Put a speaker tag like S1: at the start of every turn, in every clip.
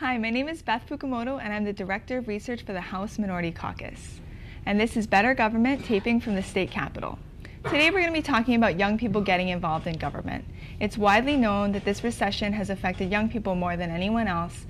S1: Hi, my name is Beth Fukumoto, and I'm the Director of Research for the House Minority Caucus. And this is Better Government, taping from the state capitol. Today we're going to be talking about young people getting involved in government. It's widely known that this recession has affected young people more than anyone else,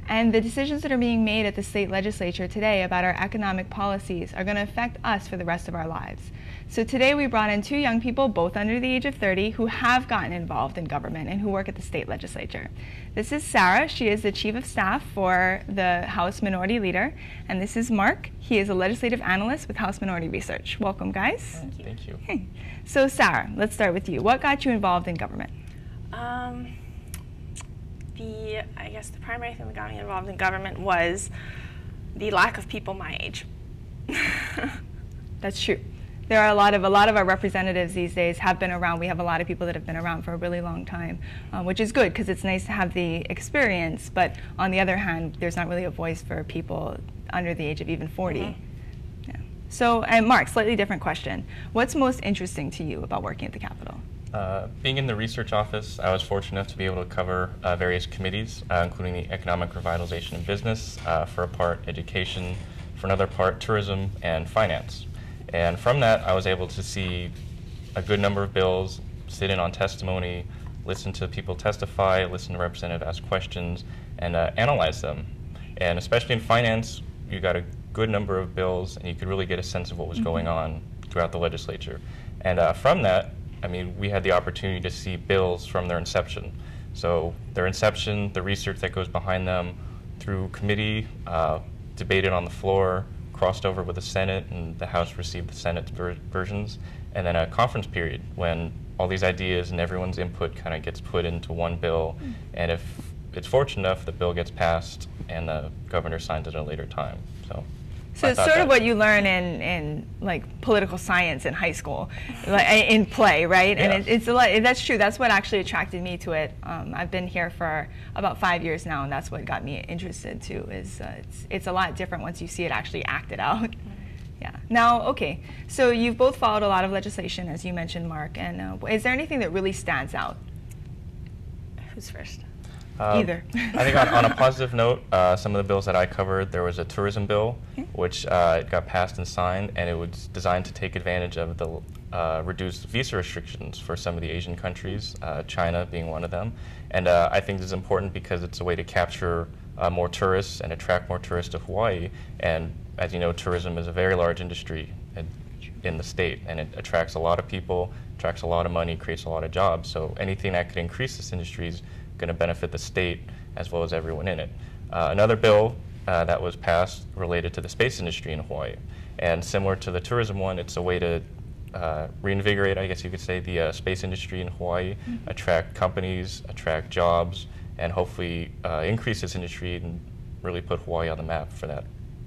S1: and the decisions that are being made at the state legislature today about our economic policies are going to affect us for the rest of our lives. So today we brought in two young people, both under the age of 30, who have gotten involved in government and who work at the state legislature. This is Sarah. She is the Chief of Staff for the House Minority Leader. And this is Marc. He is a legislative analyst with House Minority Research. Welcome, guys.
S2: Thank you. Thank you.
S1: Okay. So Sarah, let's start with you. What got you involved in government?
S3: I guess the primary thing that got me involved in government was the lack of people my age.
S1: That's true. There are a lot of our representatives these days have been around. We have a lot of people that have been around for a really long time, which is good because it's nice to have the experience. But on the other hand, there's not really a voice for people under the age of even 40.
S3: Mm-hmm.
S1: Yeah. So, and Marc, slightly different question. What's most interesting to you about working at the Capitol?
S2: Being in the research office, I was fortunate enough to be able to cover various committees, including the economic revitalization of business, for a part education, for another part tourism and finance. And from that, I was able to see a good number of bills, sit in on testimony, listen to people testify, listen to representatives ask questions, and analyze them. And especially in finance, you got a good number of bills, and you could really get a sense of what was going on throughout the legislature. And from that, I mean, we had the opportunity to see bills from their inception. So their inception, the research that goes behind them, through committee, debated on the floor, crossed over with the Senate, and the House received the Senate's versions, and then a conference period when all these ideas and everyone's input kind of gets put into one bill, and if it's fortunate enough, the bill gets passed and the governor signs it at a later time.
S1: So it's sort of what you learn in like political science in high school, like in play, right?
S2: Yeah.
S1: And it's a lot. That's true. That's what actually attracted me to it. I've been here for about 5 years now, and that's what got me interested too. Is it's a lot different once you see it actually acted out. Yeah. Now, okay. So you've both followed a lot of legislation, as you mentioned, Marc. And is there anything that really stands out?
S3: Who's first?
S1: Either.
S2: I think on a positive note, some of the bills that I covered, there was a tourism bill, which got passed and signed, and it was designed to take advantage of the reduced visa restrictions for some of the Asian countries, China being one of them. And I think this is important because it's a way to capture more tourists and attract more tourists to Hawaii. And as you know, tourism is a very large industry in the state, and it attracts a lot of people, attracts a lot of money, creates a lot of jobs. So anything that could increase this industry is going to benefit the state as well as everyone in it. Another bill that was passed related to the space industry in Hawaii. And similar to the tourism one, it's a way to reinvigorate, I guess you could say, the space industry in Hawaii, attract companies, attract jobs, and hopefully increase this industry and really put Hawaii on the map for that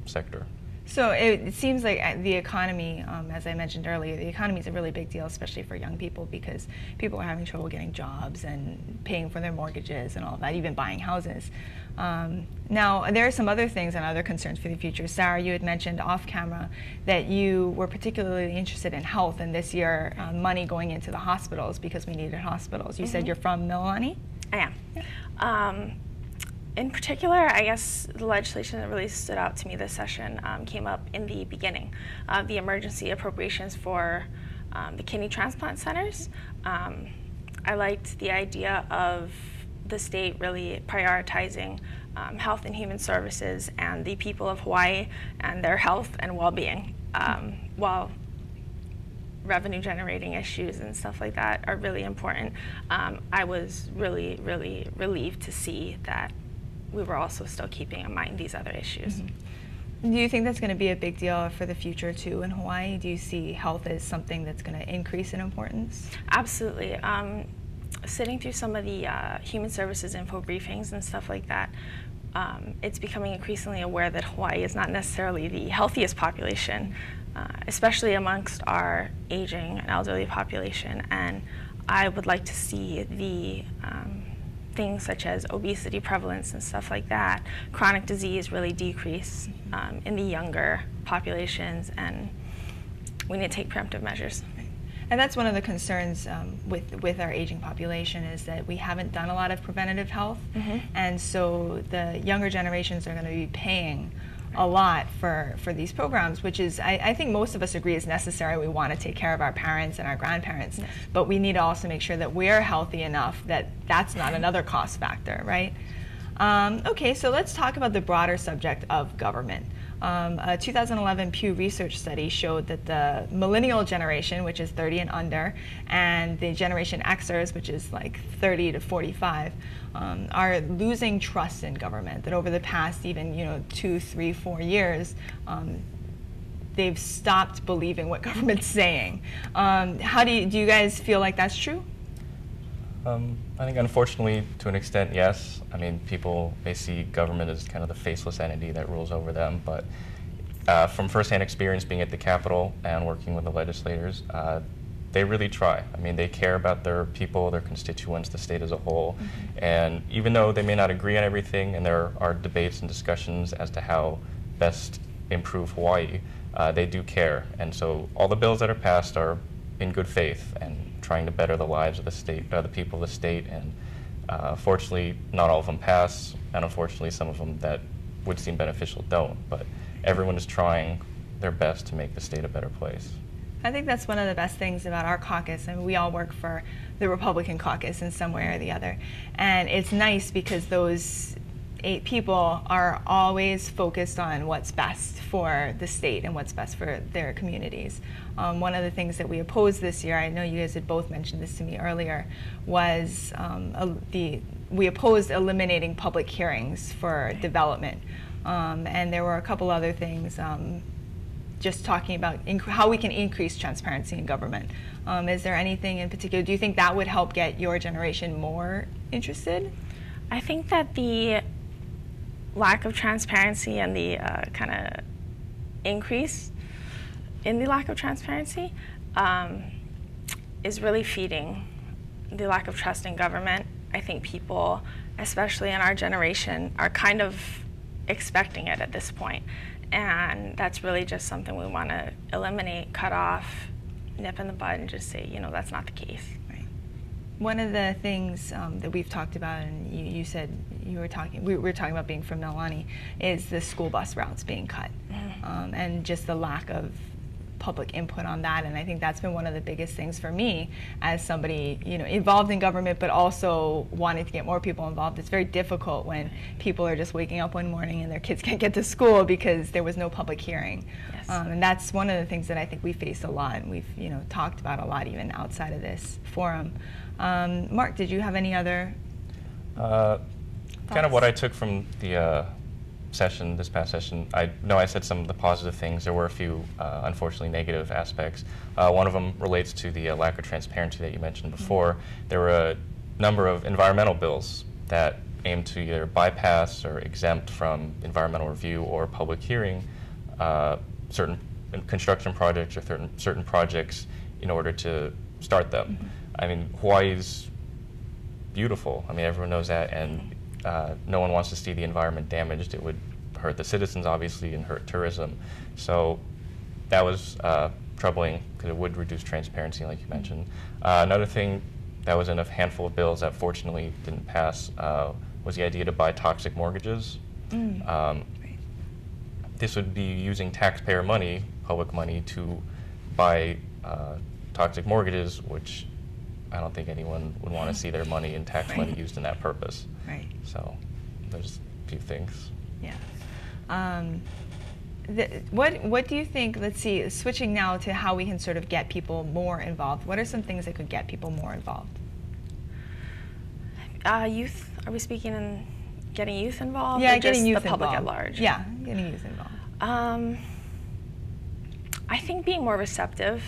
S2: sector.
S1: So it seems like the economy, as I mentioned earlier, the economy is a really big deal, especially for young people, because people are having trouble getting jobs and paying for their mortgages and all that, even buying houses. Now, there are some other things and other concerns for the future. Sarah, you had mentioned off camera that you were particularly interested in health, and this year money going into the hospitals because we needed hospitals. You said you're from Mililani?
S3: I am.
S1: Yeah.
S3: In particular, I guess the legislation that really stood out to me this session came up in the beginning of the emergency appropriations for the kidney transplant centers. I liked the idea of the state really prioritizing health and human services and the people of Hawaii and their health and well-being, while revenue generating issues and stuff like that are really important. I was really, really relieved to see that we were also still keeping in mind these other issues.
S1: Do you think that's going to be a big deal for the future too in Hawaii? Do you see health as something that's going to increase in importance?
S3: Absolutely. Sitting through some of the human services info briefings and stuff like that, it's becoming increasingly aware that Hawaii is not necessarily the healthiest population, especially amongst our aging and elderly population. And I would like to see the things such as obesity prevalence and stuff like that, chronic disease really decrease in the younger populations, and we need to take preemptive measures.
S1: And that's one of the concerns with our aging population, is that we haven't done a lot of preventative health, and so the younger generations are going to be paying a lot for these programs, which is, I think most of us agree, is necessary. We want to take care of our parents and our grandparents,
S3: Yes.
S1: but we need to also make sure that we're healthy enough that that's not another cost factor, right? Okay, so let's talk about the broader subject of government. A 2011 Pew Research study showed that the millennial generation, which is 30 and under, and the Generation Xers, which is like 30 to 45, are losing trust in government. That over the past even 2, 3, 4 years, they've stopped believing what government's saying. How do you guys feel like that's true?
S2: I think, unfortunately, to an extent, yes. I mean, people may see government as kind of the faceless entity that rules over them, but from firsthand experience being at the Capitol and working with the legislators, they really try. I mean, they care about their people, their constituents, the state as a whole, and even though they may not agree on everything, and there are debates and discussions as to how best improve Hawaii, they do care. And so all the bills that are passed are in good faith and trying to better the lives of the state, the people of the state, and fortunately, not all of them pass, and unfortunately, some of them that would seem beneficial don't. But everyone is trying their best to make the state a better place.
S1: I think that's one of the best things about our caucus. I mean, we all work for the Republican caucus in some way or the other, and it's nice because those 8 people are always focused on what's best for the state and what's best for their communities. One of the things that we opposed this year, I know you guys had both mentioned this to me earlier, was we opposed eliminating public hearings for development. And there were a couple other things, just talking about how we can increase transparency in government. Is there anything in particular, do you think that would help get your generation more interested?
S3: I think that the lack of transparency and the kind of increase in the lack of transparency is really feeding the lack of trust in government. I think people, especially in our generation, are kind of expecting it at this point. And that's really just something we want to eliminate, cut off, nip in the bud, and just say, that's not the case.
S1: Right. One of the things that we've talked about, and you said we were talking about being from Mililani, is the school bus routes being cut, and just the lack of public input on that. And I think that's been one of the biggest things for me as somebody involved in government, but also wanting to get more people involved. It's very difficult when people are just waking up one morning and their kids can't get to school because there was no public hearing.
S3: Yes.
S1: And that's one of the things that I think we face a lot, and we've talked about a lot even outside of this forum. Mark, did you have any other
S2: kind of what I took from the this past session? I know I said some of the positive things. There were a few, unfortunately, negative aspects. One of them relates to the lack of transparency that you mentioned before. There were a number of environmental bills that aimed to either bypass or exempt from environmental review or public hearing certain construction projects or certain projects in order to start them. I mean, Hawaii's beautiful. I mean, everyone knows that, and no one wants to see the environment damaged. It would hurt the citizens, obviously, and hurt tourism. So that was troubling because it would reduce transparency, like you mentioned. Another thing that was in a handful of bills that fortunately didn't pass was the idea to buy toxic mortgages. This would be using taxpayer money, public money, to buy toxic mortgages, which I don't think anyone would want to see their money and tax money used in that purpose.
S1: Right.
S2: So there's a few things.
S1: Yeah. What do you think, let's see, switching now to how we can sort of get people more involved, what are some things that could get people more involved?
S3: Youth, are we speaking in getting youth involved?
S1: Yeah,
S3: or
S1: getting
S3: just
S1: youth
S3: the public
S1: involved.
S3: at large?
S1: Yeah, getting youth involved.
S3: I think being more receptive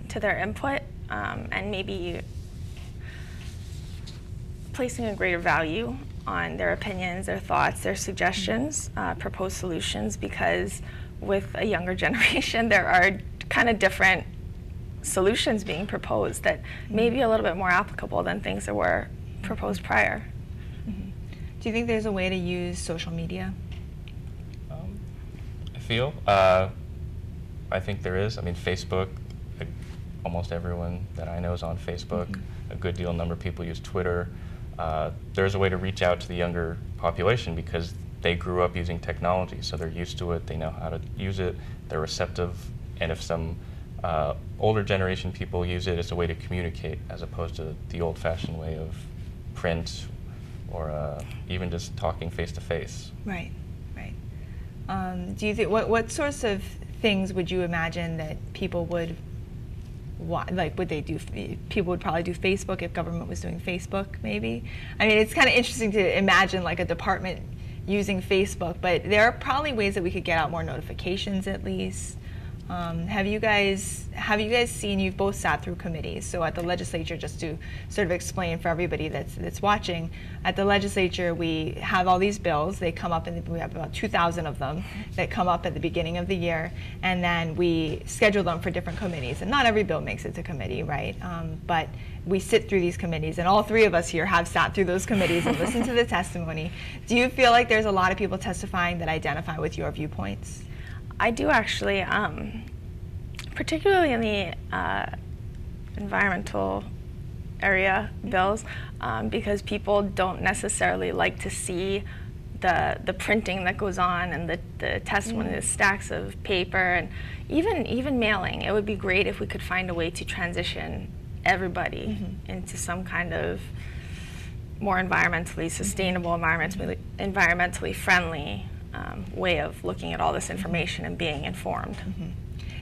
S3: to their input and maybe placing a greater value on their opinions, their thoughts, their suggestions, proposed solutions, because with a younger generation there are kind of different solutions being proposed that may be a little bit more applicable than things that were proposed prior.
S1: Do you think there's a way to use social media?
S2: I feel. I think there is. I mean, Facebook, almost everyone that I know is on Facebook. A good deal number of people use Twitter. There's a way to reach out to the younger population because they grew up using technology, so they're used to it, they know how to use it, they're receptive, and if some older generation people use it as a way to communicate as opposed to the old-fashioned way of print or even just talking face-to-face.
S1: Right, right. Do you think, what sorts of things would you imagine that people would would they do? People would probably do Facebook if government was doing Facebook, maybe. I mean, it's kind of interesting to imagine like a department using Facebook, but there are probably ways that we could get out more notifications at least. Have you guys seen? You've both sat through committees, so at the legislature, just to sort of explain for everybody that's watching, at the legislature we have all these bills. They come up, and we have about 2,000 of them that come up at the beginning of the year, and then we schedule them for different committees. And not every bill makes it to committee, right? But we sit through these committees, and all three of us here have sat through those committees and listened to the testimony. Do you feel like there's a lot of people testifying that identify with your viewpoints?
S3: I do actually, particularly in the environmental area bills, because people don't necessarily like to see the printing that goes on and the testimony, the stacks of paper, and even mailing. It would be great if we could find a way to transition everybody into some kind of more environmentally sustainable, environmentally friendly way of looking at all this information and being informed.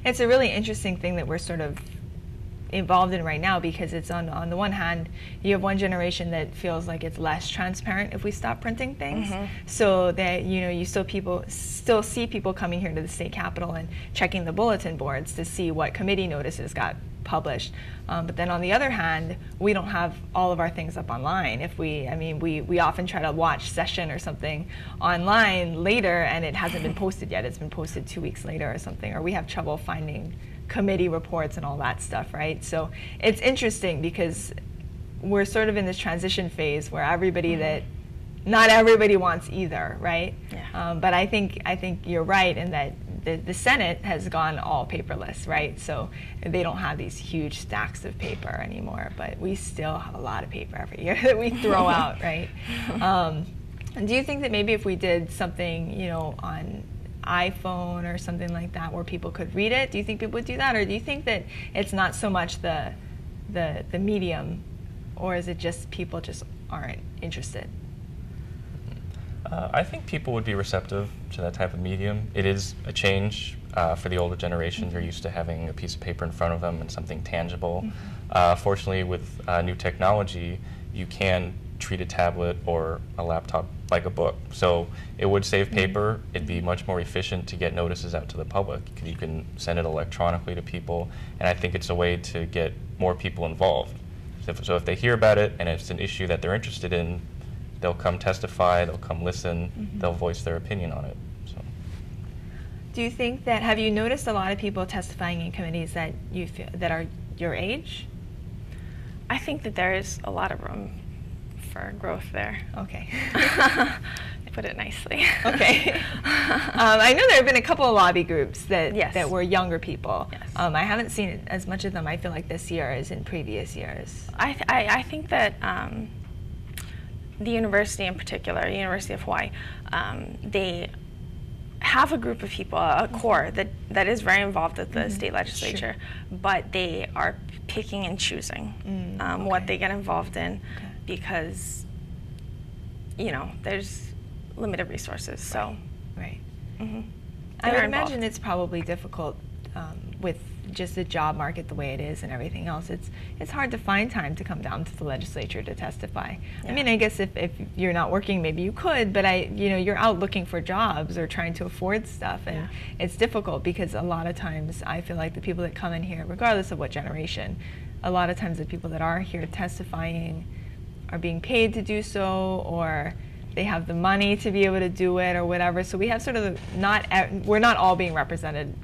S1: It's a really interesting thing that we're sort of involved in right now, because it's on the one hand, you have one generation that feels like it's less transparent if we stop printing things, so that you still see people coming here to the state capitol and checking the bulletin boards to see what committee notices got published. But then on the other hand, we don't have all of our things up online. We often try to watch session or something online later, and it hasn't been posted yet. It's been posted 2 weeks later or something, or we have trouble finding committee reports and all that stuff, right? So it's interesting because we're sort of in this transition phase where not everybody wants either, right?
S3: Yeah.
S1: But I think you're right in that the Senate has gone all paperless, right? So they don't have these huge stacks of paper anymore, but we still have a lot of paper every year that we throw out, right? Do you think that maybe if we did something, on iPhone or something like that where people could read it, do you think people would do that? Or do you think that it's not so much the medium, or is it just people just aren't interested?
S2: I think people would be receptive to that type of medium. It is a change for the older generation. They're used to having a piece of paper in front of them and something tangible. Fortunately, with new technology, you can treat a tablet or a laptop like a book. So it would save paper. It'd be much more efficient to get notices out to the public. You can send it electronically to people, and I think it's a way to get more people involved. So if they hear about it and it's an issue that they're interested in, they'll come testify, they'll come listen, they'll voice their opinion on it. So.
S1: Do you think that, have you noticed a lot of people testifying in committees that you feel that are your age?
S3: I think that there is a lot of room for growth there.
S1: Okay.
S3: Put it nicely.
S1: Okay. I know there have been a couple of lobby groups that were younger people.
S3: Yes.
S1: I haven't seen as much of them, I feel like, this year as in previous years.
S3: I think that the university in particular, University of Hawaii, they have a group of people, a core that is very involved with the state legislature, but they are picking and choosing what they get involved in because, there's limited resources. So,
S1: right. I would imagine it's probably difficult with just the job market the way it is and everything else. It's hard to find time to come down to the legislature to testify. Yeah. I mean, I guess if you're not working, maybe you could, but you're out looking for jobs or trying to afford stuff, and it's difficult because a lot of times I feel like the people that come in here, regardless of what generation, a lot of times the people that are here testifying are being paid to do so, or they have the money to be able to do it or whatever. So we have sort of we're not all being represented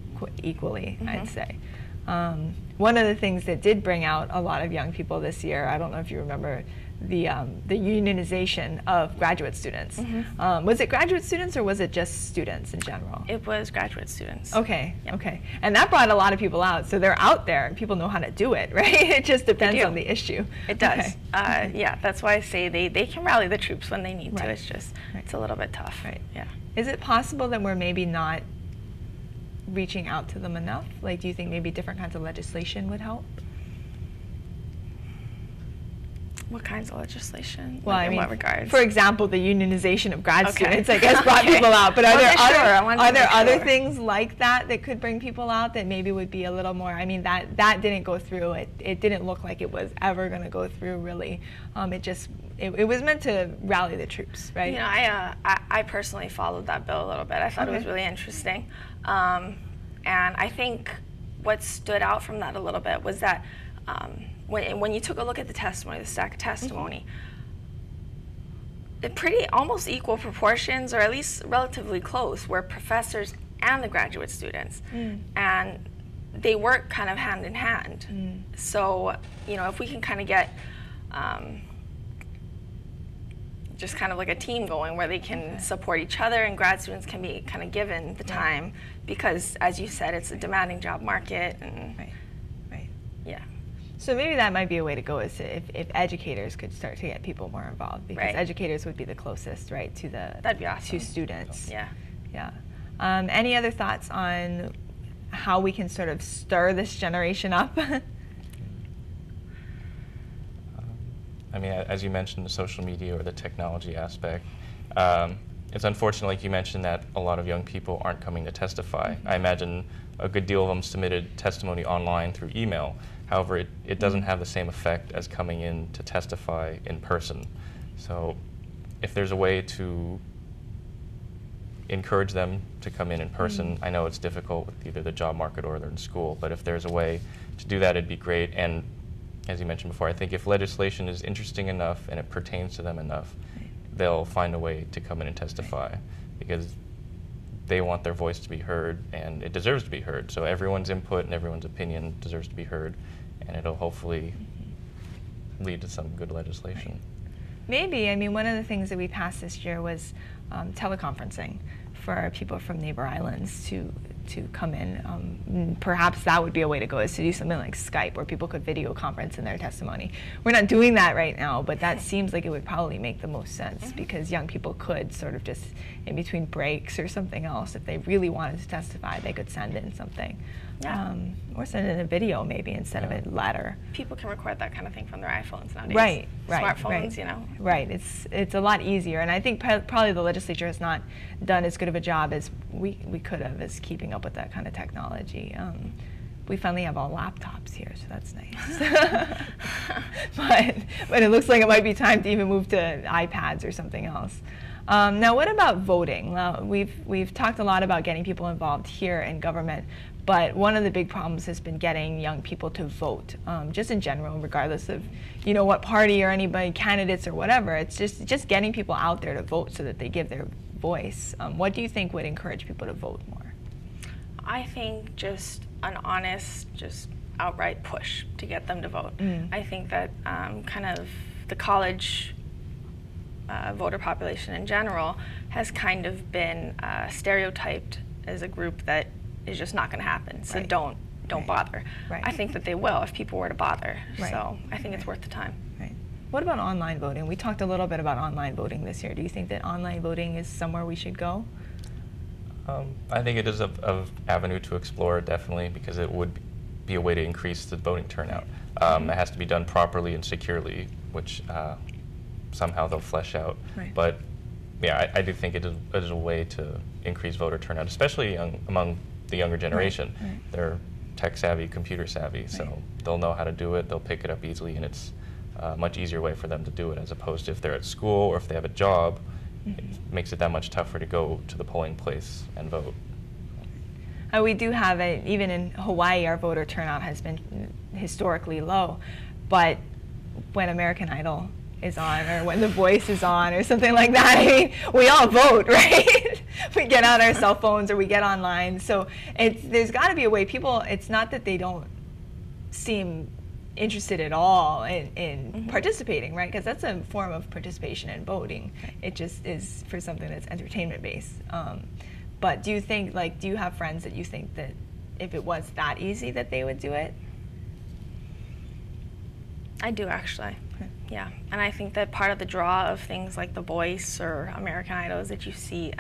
S1: equally, I'd say. One of the things that did bring out a lot of young people this year, I don't know if you remember, the unionization of graduate students. Was it graduate students or was it just students in general?
S3: It was graduate students.
S1: Okay,
S3: Yep.
S1: okay. And that brought a lot of people out. So they're out there and people know how to do it, right? It just depends on the issue.
S3: It does.
S1: Okay.
S3: Yeah, that's why I say they can rally the troops when they need to.
S1: Right.
S3: It's just,
S1: Right.
S3: it's a little bit tough.
S1: Right.
S3: Yeah.
S1: Is it possible that we're maybe not reaching out to them enough? Like, do you think maybe different kinds of legislation would help?
S3: What kinds of legislation?
S1: Well,
S3: Like,
S1: I
S3: in
S1: mean,
S3: what regards?
S1: for example, the unionization of grad
S3: Okay.
S1: students, I guess, brought
S3: Okay.
S1: people out. But are there
S3: Wasn't sure. I wanted to
S1: are there
S3: make
S1: other
S3: sure.
S1: things like that that could bring people out that maybe would be a little more? I mean, that didn't go through. It didn't look like it was ever going to go through. Really, it was meant to rally the troops, right?
S3: You know, I personally followed that bill a little bit. I thought it was
S1: Okay.
S3: really interesting. And I think what stood out from that a little bit was that when you took a look at the testimony, the stack of testimony, pretty almost equal proportions, or at least relatively close, were professors and the graduate students. And they work kind of hand in hand. So, you know, if we can kind of get just kind of like a team going where they can support each other, and grad students can be kind of given the time, because as you said, it's a demanding job market. And
S1: Right.
S3: yeah.
S1: So maybe that might be a way to go, is if educators could start to get people more involved, because
S3: Right.
S1: educators would be the closest, right, to the
S3: That'd be awesome.
S1: to students.
S3: Yeah.
S1: Yeah. Any other thoughts on how we can sort of stir this generation up?
S2: I mean, as you mentioned, the social media or the technology aspect, it's unfortunate, like you mentioned, that a lot of young people aren't coming to testify. I imagine a good deal of them submitted testimony online through email. However, it doesn't have the same effect as coming in to testify in person. So if there's a way to encourage them to come in person, I know it's difficult with either the job market or they're in school, but if there's a way to do that, it'd be great. And as you mentioned before, I think if legislation is interesting enough and it pertains to them enough, they'll find a way to come in and testify, because they want their voice to be heard, and it deserves to be heard. So everyone's input and everyone's opinion deserves to be heard, and it'll hopefully lead to some good legislation.
S1: Maybe. I mean, one of the things that we passed this year was teleconferencing for people from neighbor islands to come in. Perhaps that would be a way to go, is to do something like Skype, where people could video conference in their testimony. We're not doing that right now, but that seems like it would probably make the most sense, because young people could sort of just, in between breaks or something else, if they really wanted to testify, they could send in something.
S3: Yeah.
S1: Or send in a video maybe instead of a letter.
S3: People can record that kind of thing from their iPhones nowadays.
S1: Right.
S3: Smartphones,
S1: right.
S3: you know.
S1: Right. It's a lot easier, and I think probably the legislature has not done as good of a job as we could have as keeping up with that kind of technology. We finally have all laptops here, so that's nice. but it looks like it might be time to even move to iPads or something else. Now, what about voting? Well, we've talked a lot about getting people involved here in government, but one of the big problems has been getting young people to vote, just in general, regardless of what party or anybody, candidates or whatever. It's just getting people out there to vote so that they give their voice. What do you think would encourage people to vote more?
S3: I think just an honest, just outright push to get them to vote. I think that kind of the college voter population in general has kind of been stereotyped as a group that is just not going to happen. So
S1: Right.
S3: don't bother.
S1: Right.
S3: I think that they will if people were to bother.
S1: Right.
S3: So I think it's worth the time.
S1: Right. What about online voting? We talked a little bit about online voting this year. Do you think that online voting is somewhere we should go?
S2: I think it is an avenue to explore, definitely, because it would be a way to increase the voting turnout. It has to be done properly and securely, which somehow they'll flesh out.
S1: Right.
S2: But yeah, I do think it is a way to increase voter turnout, especially among the younger generation.
S1: Right.
S2: They're tech savvy, computer savvy, so they'll know how to do it, they'll pick it up easily, and it's a much easier way for them to do it, as opposed to if they're at school or if they have a job. It makes it that much tougher to go to the polling place and vote.
S1: We do have even in Hawaii, our voter turnout has been historically low, but when American Idol is on, or when The Voice is on, or something like that, I mean, we all vote, right? We get out our cell phones or we get online, so there's got to be a way. People, it's not that they don't seem interested at all in participating, right? Because that's a form of participation in voting. It just is for something that's entertainment based. But do you think, like, do you have friends that you think that if it was that easy that they would do it?
S3: I do, actually.
S1: Okay.
S3: Yeah, and I think that part of the draw of things like The Voice or American Idol is that you see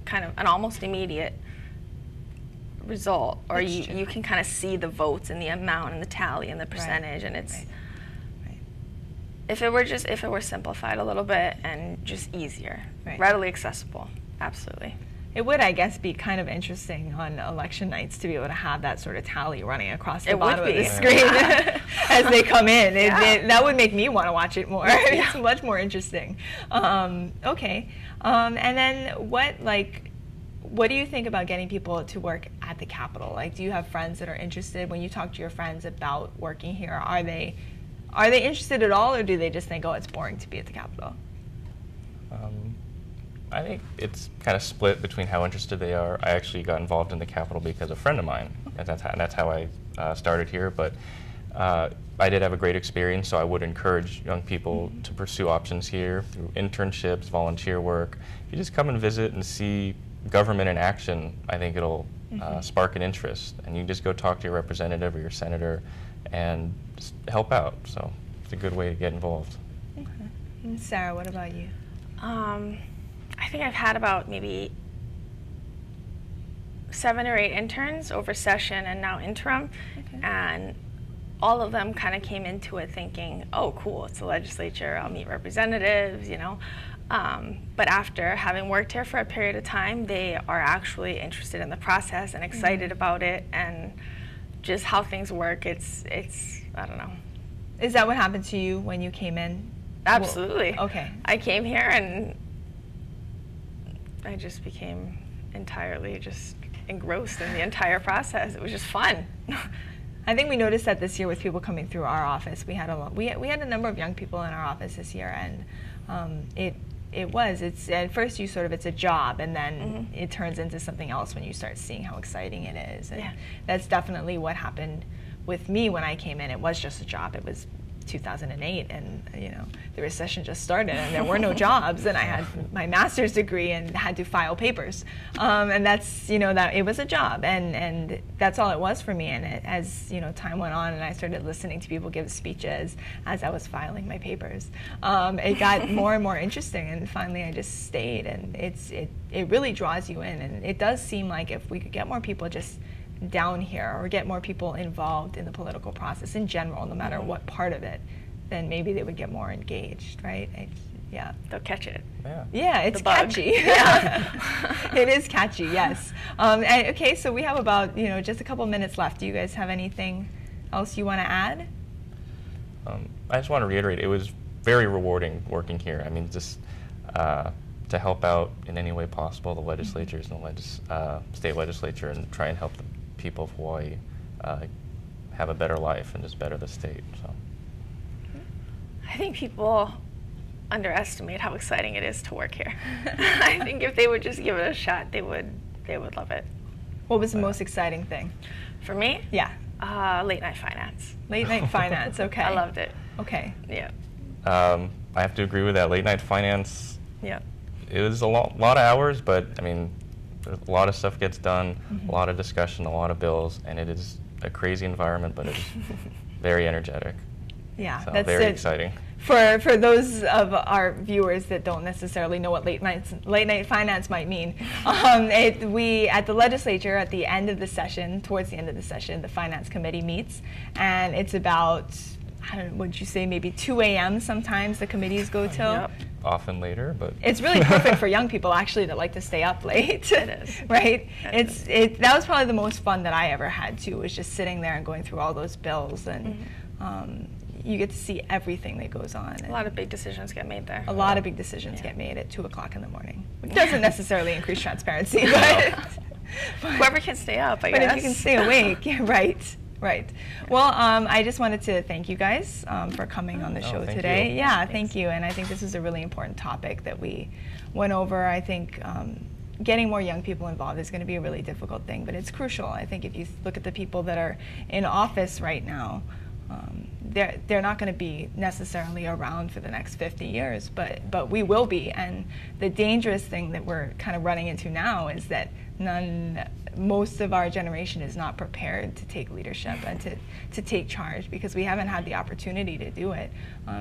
S3: kind of an almost immediate result, or you can kind of see the votes and the amount and the tally and the percentage, and it's if it were simplified a little bit and just easier, readily accessible, absolutely.
S1: It would, I guess, be kind of interesting on election nights to be able to have that sort of tally running across the bottom of the screen as they come in. That would make me want to watch it more. It's much more interesting. Okay, and then what do you think about getting people to work at the Capitol? Like, do you have friends that are interested? When you talk to your friends about working here, are they interested at all, or do they just think, oh, it's boring to be at the Capitol?
S2: I think it's kind of split between how interested they are. I actually got involved in the Capitol because a friend of mine, and that's how I started here. But I did have a great experience, so I would encourage young people to pursue options here through internships, volunteer work. If you just come and visit and see government in action, I think it'll spark an interest. And you just go talk to your representative or your senator and just help out. So it's a good way to get involved.
S1: Okay. And Sarah, what about you?
S3: I think I've had about maybe 7 or 8 interns over session and now interim, and all of them kind of came into it thinking, oh, cool, it's the legislature, I'll meet representatives, you know. But after having worked here for a period of time, they are actually interested in the process and excited about it, and just how things work. It's I don't know.
S1: Is that what happened to you when you came in?
S3: Absolutely.
S1: Well, okay.
S3: I came here and I just became entirely just engrossed in the entire process. It was just fun.
S1: I think we noticed that this year with people coming through our office. We had a number of young people in our office this year, and it's at first it's a job, and then it turns into something else when you start seeing how exciting it is. And that's definitely what happened with me when I came in. It was just a job. It was 2008, and the recession just started, and there were no jobs, and I had my master's degree and had to file papers, and that's that it was a job, and that's all it was for me. And as time went on, and I started listening to people give speeches as I was filing my papers, it got more and more interesting, and finally I just stayed. And it really draws you in, and it does seem like if we could get more people just down here, or get more people involved in the political process in general, no matter what part of it, then maybe they would get more engaged, right?
S3: They'll catch it.
S1: Yeah, it's catchy. It is catchy, yes. Okay, so we have about just a couple minutes left. Do you guys have anything else you want to add?
S2: I just want to reiterate, it was very rewarding working here. I mean, just to help out in any way possible the legislatures and the state legislature, and try and help the people of Hawaii have a better life and just better the state. So
S3: I think people underestimate how exciting it is to work here. I think if they would just give it a shot, they would love it.
S1: What was the most exciting thing?
S3: For me?
S1: Yeah.
S3: Late night finance.
S1: Late night finance, okay.
S3: I loved it.
S1: Okay.
S3: Yeah.
S2: I have to agree with that. Late night finance.
S3: Yeah.
S2: It was a lot of hours, but I mean, a lot of stuff gets done, a lot of discussion, a lot of bills, and it is a crazy environment, but it's very energetic.
S1: Yeah,
S2: so
S1: that's
S2: very exciting.
S1: For those of our viewers that don't necessarily know what late night finance might mean, we at the legislature at the end of the session, towards the end of the session, the finance committee meets, and it's about, I don't know, would you say maybe 2 a.m. sometimes the committees go till?
S3: Yep.
S2: Often later, but
S1: it's really perfect for young people actually that like to stay up late.
S3: It is.
S1: Right? That was probably the most fun that I ever had too, was just sitting there and going through all those bills, and you get to see everything that goes on.
S3: A lot of big decisions get made there.
S1: A lot of big decisions get made at 2 o'clock in the morning, which doesn't necessarily increase transparency, but
S3: whoever can stay up, I guess.
S1: But if you can stay awake, right. Well, I just wanted to thank you guys for coming on the show today. Yeah, thank you. And I think this is a really important topic that we went over. I think getting more young people involved is going to be a really difficult thing, but it's crucial. I think if you look at the people that are in office right now, they're not going to be necessarily around for the next 50 years, but we will be. And the dangerous thing that we're kind of running into now is that most of our generation is not prepared to take leadership and to take charge, because we haven't had the opportunity to do it.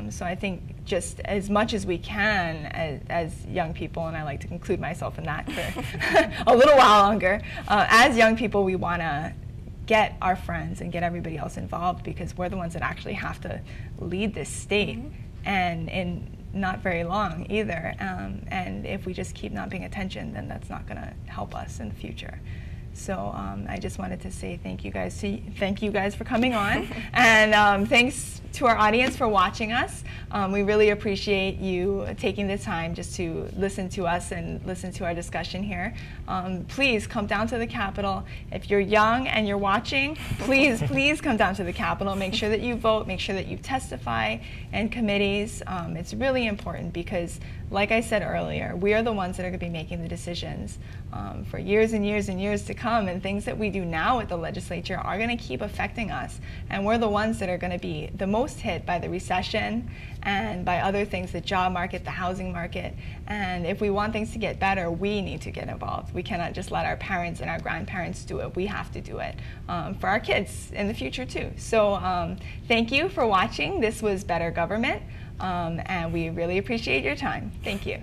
S1: So I think just as much as we can as young people, and I like to include myself in that for a little while longer, as young people we want to get our friends and get everybody else involved, because we're the ones that actually have to lead this state, and in not very long either. And if we just keep not paying attention, then that's not going to help us in the future. So I just wanted to say thank you guys for coming on, and thanks to our audience for watching us. We really appreciate you taking the time just to listen to us and listen to our discussion here. Please come down to the Capitol. If you're young and you're watching, please come down to the Capitol. Make sure that you vote. Make sure that you testify in committees. It's really important because, like I said earlier, we are the ones that are going to be making the decisions for years and years and years to come, and things that we do now with the legislature are going to keep affecting us, and we're the ones that are going to be the most hit by the recession and by other things, the job market, the housing market. And if we want things to get better, we need to get involved. We cannot just let our parents and our grandparents do it. We have to do it for our kids in the future too. So thank you for watching. This was Better Government, and we really appreciate your time. Thank you.